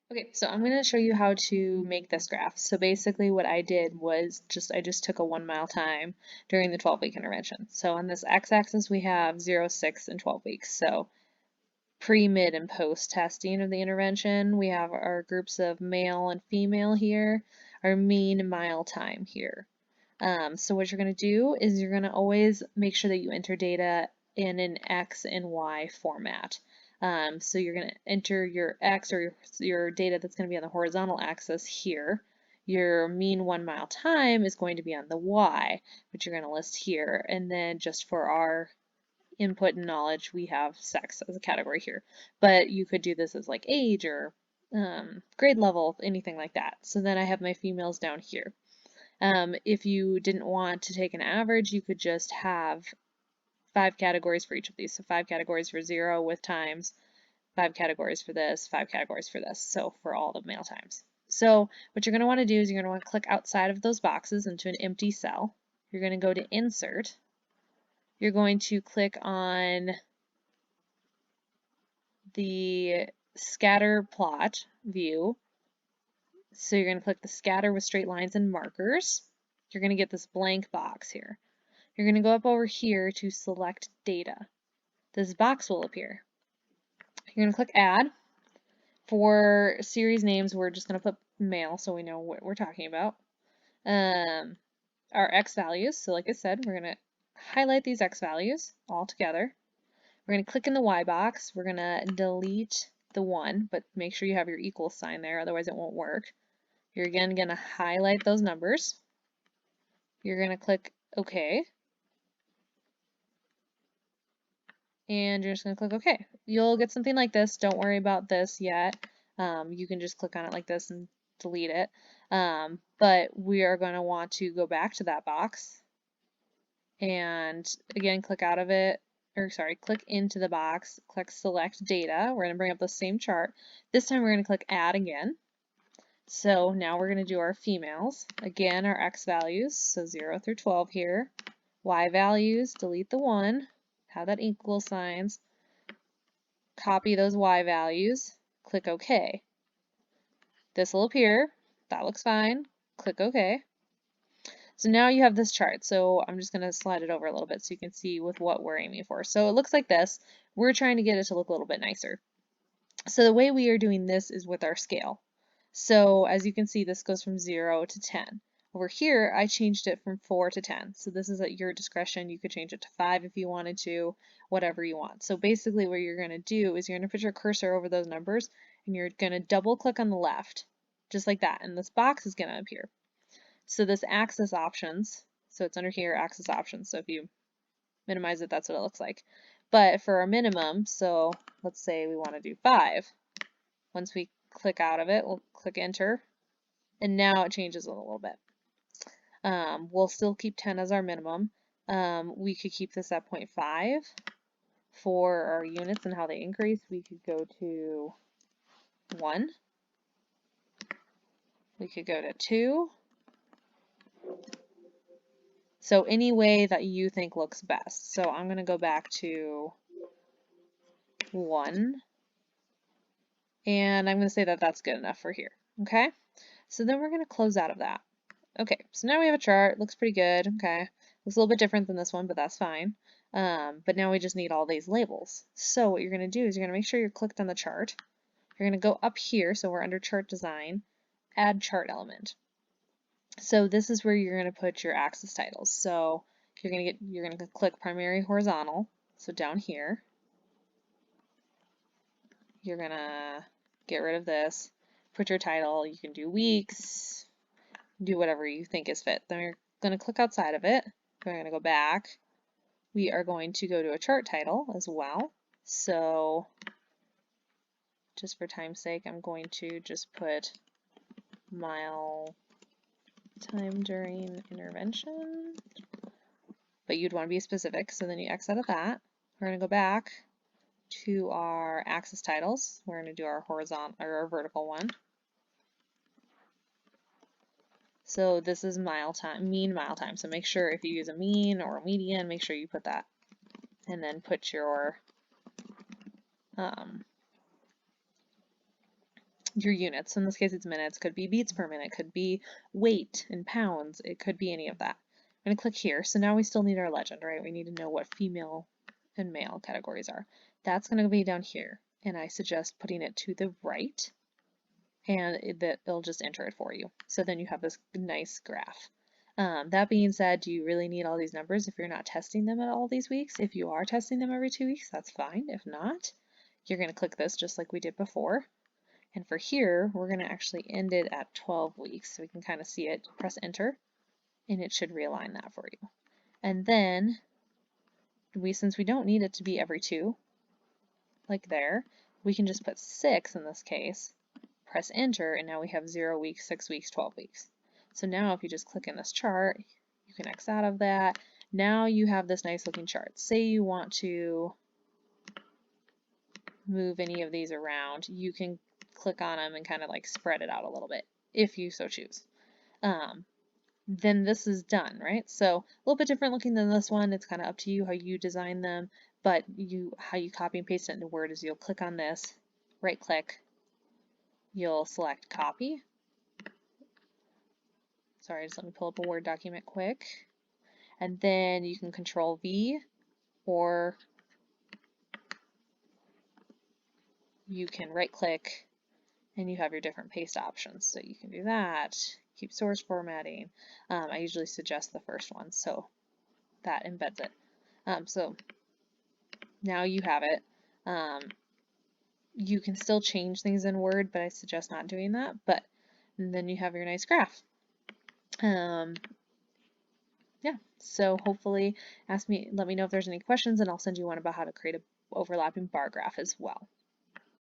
Okay, so I'm going to show you how to make this graph. So basically what I did was I just took a 1 mile time during the 12-week intervention. So on this x-axis we have 0, 6, and 12 weeks. So pre, mid, and post testing of the intervention. We have our groups of male and female here, our mean mile time here. So what you're going to do is you're going to always make sure that you enter data in an X and Y format. So you're going to enter your X or your data that's going to be on the horizontal axis here. Your mean 1 mile time is going to be on the Y, which you're going to list here. And then just for our input and knowledge, we have sex as a category here. But you could do this as like age or grade level, anything like that. So then I have my females down here. If you didn't want to take an average, you could just have 5 categories for each of these. So 5 categories for 0 with times, 5 categories for this, 5 categories for this. So for all the male times. So what you're going to want to do is you're going to want to click outside of those boxes into an empty cell. You're going to go to Insert. You're going to click on the scatter plot view. So you're going to click the scatter with straight lines and markers. You're going to get this blank box here. You're going to go up over here to select data. This box will appear. You're going to click add. For series names, we're just going to put male so we know what we're talking about. Our X values, so like I said, we're going to highlight these X values all together. We're going to click in the Y box. We're going to delete the 1, but make sure you have your equal sign there, otherwise it won't work. You're again going to highlight those numbers. You're going to click OK. And you're just going to click OK. You'll get something like this. Don't worry about this yet. You can just click on it like this and delete it. But we are going to want to go back to that box and again click out of it, or sorry, click into the box, click select data. We're going to bring up the same chart. This time we're going to click add again. So now we're going to do our females. Again, our X values, so 0 through 12 here. Y values, delete the 1, have that equal signs, copy those Y values, click OK. This will appear, that looks fine, click OK. So now you have this chart, so I'm just going to slide it over a little bit so you can see with what we're aiming for. So it looks like this. We're trying to get it to look a little bit nicer. So the way we are doing this is with our scale. So as you can see, this goes from 0 to 10. Over here, I changed it from 4 to 10. So this is at your discretion. You could change it to 5 if you wanted to, whatever you want. So basically what you're going to do is you're going to put your cursor over those numbers and you're going to double click on the left, just like that. And this box is going to appear. So this axis options, so it's under here, axis options. So if you minimize it, that's what it looks like. But for our minimum, so let's say we want to do 5. Once we click out of it, we'll click enter, and now it changes a little bit. We'll still keep 10 as our minimum. We could keep this at 0.5. For our units and how they increase, we could go to 1. We could go to 2. So any way that you think looks best. So I'm going to go back to 1. And I'm going to say that that's good enough for here. Okay? So then we're going to close out of that. Okay, so now we have a chart. Looks pretty good. Okay. Looks a little bit different than this one, but that's fine. But now we just need all these labels. So what you're going to do is you're going to make sure you're clicked on the chart. You're going to go up here, so we're under chart design, add chart element. So this is where you're going to put your axis titles. So you're going to click primary horizontal. So down here, you're going to get rid of this, put your title. You can do weeks, do whatever you think is fit. Then you're going to click outside of it. We're going to go back. We are going to go to a chart title as well. So just for time's sake, I'm going to just put mile time during intervention. But you'd want to be specific, so then you X out of that. We're going to go back to our axis titles. We're going to do our horizontal or our vertical one. So this is mile time, mean mile time. So make sure if you use a mean or a median, make sure you put that. And then put your your units. So in this case, it's minutes, could be beats per minute, could be weight in pounds, it could be any of that. I'm going to click here. So now we still need our legend, right? We need to know what female and male categories are. That's going to be down here. And I suggest putting it to the right, and it'll just enter it for you. So then you have this nice graph. That being said, do you really need all these numbers if you're not testing them at all these weeks? If you are testing them every 2 weeks, that's fine. If not, you're going to click this just like we did before. And for here, we're going to actually end it at 12 weeks so we can kind of see it. Press enter, and it should realign that for you. And then, since we don't need it to be every 2, like there, we can just put 6 in this case, press enter, and now we have 0 weeks, 6 weeks, 12 weeks. So now if you just click in this chart, you can X out of that. Now you have this nice looking chart. Say you want to move any of these around, you can click on them and kind of like spread it out a little bit if you so choose. Then this is done, right? So a little bit different looking than this one. It's kind of up to you how you design them, but how you copy and paste it into Word is you'll click on this, right click, you'll select copy. Sorry, just let me pull up a Word document quick. And then you can Control V, or you can right click and you have your different paste options. So you can do that, keep source formatting. I usually suggest the first one, so that embeds it. So now you have it. You can still change things in Word, but I suggest not doing that. But then you have your nice graph. Yeah, so hopefully let me know if there's any questions, and I'll send you one about how to create an overlapping bar graph as well.